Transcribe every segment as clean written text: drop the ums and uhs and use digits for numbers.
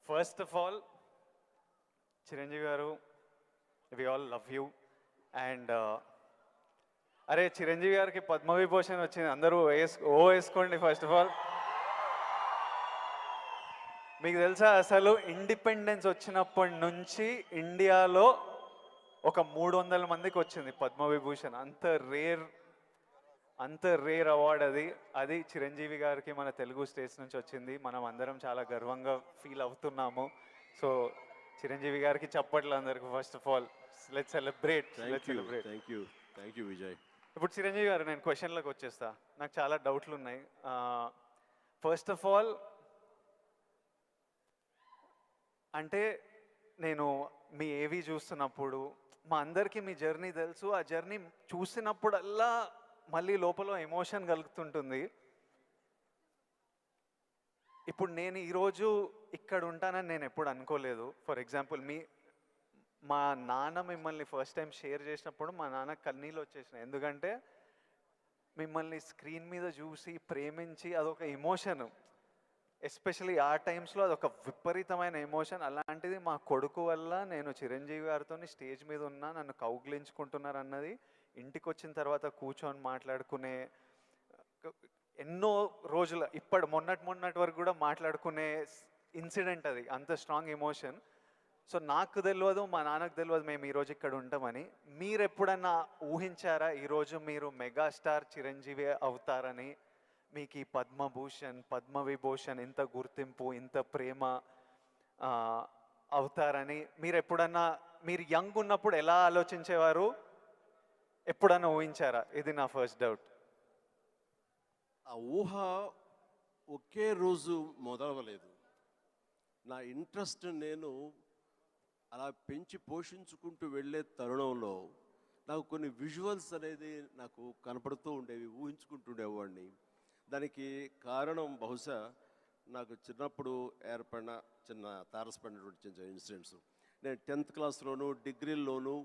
First of all Chiranjeevi garu, we all love you. And అరే చిరంజీవి గారికి పద్మవిభూషణ్ వచ్చింది, అందరూ వేసుకోండి. ఫస్ట్ ఆఫ్ ఆల్ మీకు తెలుసా అసలు ఇండిపెండెన్స్ వచ్చినప్పటి నుంచి ఇండియాలో ఒక 300 మందికి వచ్చింది పద్మవిభూషణ్. అంత రేర్ అవార్డ్ అది. అది చిరంజీవి గారికి మన తెలుగు స్టేట్స్ నుంచి వచ్చింది. మనం అందరం చాలా గర్వంగా ఫీల్ అవుతున్నాము. సో చిరంజీవి గారికి చప్పట్లు అందరికి. First of all let's celebrate. Thank you Vijay. ఇప్పుడు చిరంజీవి గారు, నేను క్వశ్చన్లకు వచ్చేస్తా. నాకు చాలా డౌట్లు ఉన్నాయి. ఫస్ట్ ఆఫ్ ఆల్ అంటే నేను మీ ఏవి చూస్తున్నప్పుడు మా అందరికీ మీ జర్నీ తెలుసు. ఆ జర్నీ చూసినప్పుడల్లా మళ్ళీ లోపల ఎమోషన్ కలుగుతుంటుంది. ఇప్పుడు నేను ఈరోజు ఇక్కడ ఉంటానని నేను ఎప్పుడు అనుకోలేదు. ఫర్ ఎగ్జాంపుల్ మా నాన్న మిమ్మల్ని ఫస్ట్ టైం షేర్ చేసినప్పుడు మా నాన్న కన్నీళ్ళు వచ్చేసినాయి. ఎందుకంటే మిమ్మల్ని స్క్రీన్ మీద చూసి ప్రేమించి అదొక ఎమోషన్. ఎస్పెషలీ ఆ టైమ్స్లో అదొక విపరీతమైన ఎమోషన్. అలాంటిది మా కొడుకు వల్ల నేను చిరంజీవి గారితో స్టేజ్ మీద ఉన్నా, నన్ను కౌగిలించుకుంటున్నారు అన్నది ఇంటికి వచ్చిన తర్వాత కూర్చొని మాట్లాడుకునే ఎన్నో రోజుల మొన్నటి వరకు కూడా మాట్లాడుకునే ఇన్సిడెంట్ అది. అంత స్ట్రాంగ్ ఎమోషన్. సో నాకు తెలియదు, మా నాన్నకు తెలియదు మేము ఈరోజు ఇక్కడ ఉంటామని. మీరు ఎప్పుడన్నా ఊహించారా ఈరోజు మీరు మెగాస్టార్ చిరంజీవి అవుతారని? మీకు ఈ పద్మభూషణ్, పద్మవిభూషణ్, ఇంత గుర్తింపు, ఇంత ప్రేమ అవుతారని మీరు యంగ్ ఉన్నప్పుడు ఎలా ఆలోచించేవారు? ఎప్పుడన్నా ఊహించారా? ఇది నా ఫస్ట్ డౌట్. ఆ ఊహ ఒకే రోజు మొదలవలేదు. నా ఇంట్రెస్ట్ నేను అలా పెంచి పోషించుకుంటూ వెళ్ళే తరుణంలో నాకు కొన్ని విజువల్స్ అనేది నాకు కనపడుతూ ఉండేవి, ఊహించుకుంటుండేవాడిని. దానికి కారణం బహుశా నాకు చిన్నప్పుడు ఏర్పడిన చిన్న తారసపడినటువంటి చిన్న ఇన్సిడెంట్స్. నేను 10th క్లాస్లోను డిగ్రీల్లోనూ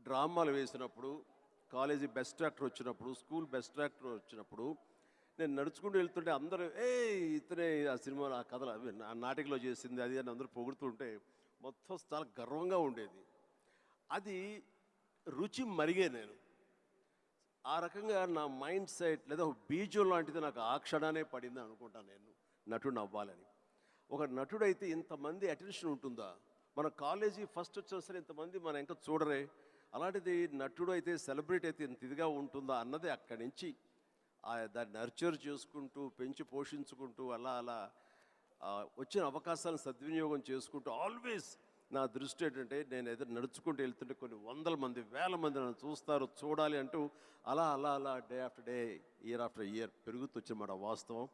డ్రామాలు వేసినప్పుడు, కాలేజీ బెస్ట్ యాక్టర్ వచ్చినప్పుడు, స్కూల్ బెస్ట్ యాక్టర్ వచ్చినప్పుడు నేను నడుచుకుంటూ వెళ్తుంటే అందరూ ఇతనే ఆ సినిమాలో ఆ కథలు అవి ఆ నాటికలో చేసింది అది అని అందరూ పొగుడుతుంటే మొత్తం చాలా గర్వంగా ఉండేది. అది రుచి మరిగే నేను ఆ రకంగా నా మైండ్ సెట్ లేదా ఒక బీజం లాంటిది నాకు ఆ క్షణానే పడింది అనుకుంటాను. నేను నటుడు అవ్వాలని. ఒక నటుడైతే ఇంతమంది అటెన్షన్ ఉంటుందా? మన కాలేజీ ఫస్ట్ వచ్చినా సరే ఇంతమంది మన ఇంకా చూడరే, అలాంటిది నటుడు అయితే సెలబ్రిటీ అయితే ఇంత ఇదిగా ఉంటుందా అన్నది అక్కడి నుంచి దాన్ని నర్చర్ చేసుకుంటూ పెంచి పోషించుకుంటూ అలా వచ్చిన అవకాశాలను సద్వినియోగం చేసుకుంటూ ఆల్వేస్ నా దృష్టి ఏంటంటే నేను ఎదురు నడుచుకుంటూ వెళ్తుంటే కొన్ని 100 మంది 1000 మంది నన్ను చూస్తారు, చూడాలి అంటూ అలా day after day, year after year పెరుగుతూ వచ్చినమాట వాస్తవం.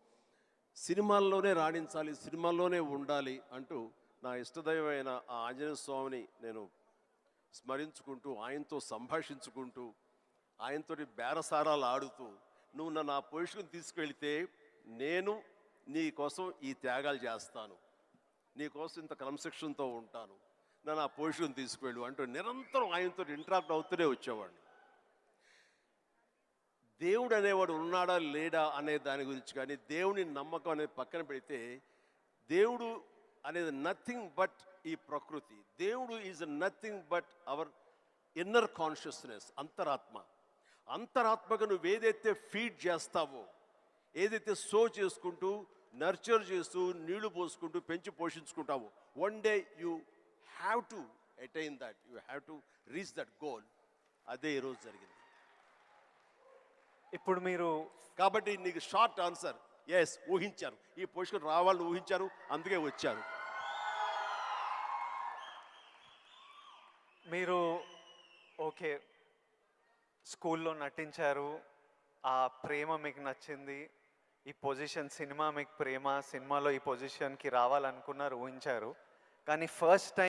సినిమాల్లోనే రాణించాలి, సినిమాల్లోనే ఉండాలి అంటూ నా ఇష్టదైవమైన ఆ ఆంజనేయ స్వామిని నేను స్మరించుకుంటూ, ఆయనతో సంభాషించుకుంటూ, ఆయనతో బేరసారాలు ఆడుతూ, నువ్వు నన్ను ఆ పొజిషన్ తీసుకెళ్తే నేను నీ కోసం ఈ త్యాగాలు చేస్తాను, నీ కోసం ఇంత క్రమశిక్షణతో ఉంటాను, నన్ను ఆ పొజిషన్ తీసుకువెళ్ళు అంటూ నిరంతరం ఆయనతో ఇంటరాక్ట్ అవుతూనే వచ్చేవాడిని. దేవుడు అనేవాడు ఉన్నాడా లేడా అనే దాని గురించి కానీ, దేవుని నమ్మకం అనేది పక్కన పెడితే, దేవుడు అనేది నథింగ్ బట్ ఈ ప్రకృతి. దేవుడు is nothing but our inner consciousness, అంతరాత్మగా నువ్వు ఏదైతే ఫీడ్ చేస్తావో, ఏదైతే సో చేసుకుంటూ నర్చర్ చేస్తూ నీళ్లు పోసుకుంటూ పెంచి పోషించుకుంటావో, one day you have to attain that, you have to reach that goal. అదే ఈరోజు జరిగింది. ఇప్పుడు మీరు కాబట్టి నీకు షార్ట్ ఆన్సర్, ఎస్, ఊహించారు, ఈ పొజిషన్ రావాలని ఊహించారు, అందుకే వచ్చారు. మీరు ఓకే స్కూల్లో నటించారు, ఆ ప్రేమ మీకు నచ్చింది, ఈ పొజిషన్ సినిమా మీకు ప్రేమ, సినిమాలో ఈ పొజిషన్కి రావాలనుకున్నారు, ఊహించారు. కానీ ఫస్ట్ టైం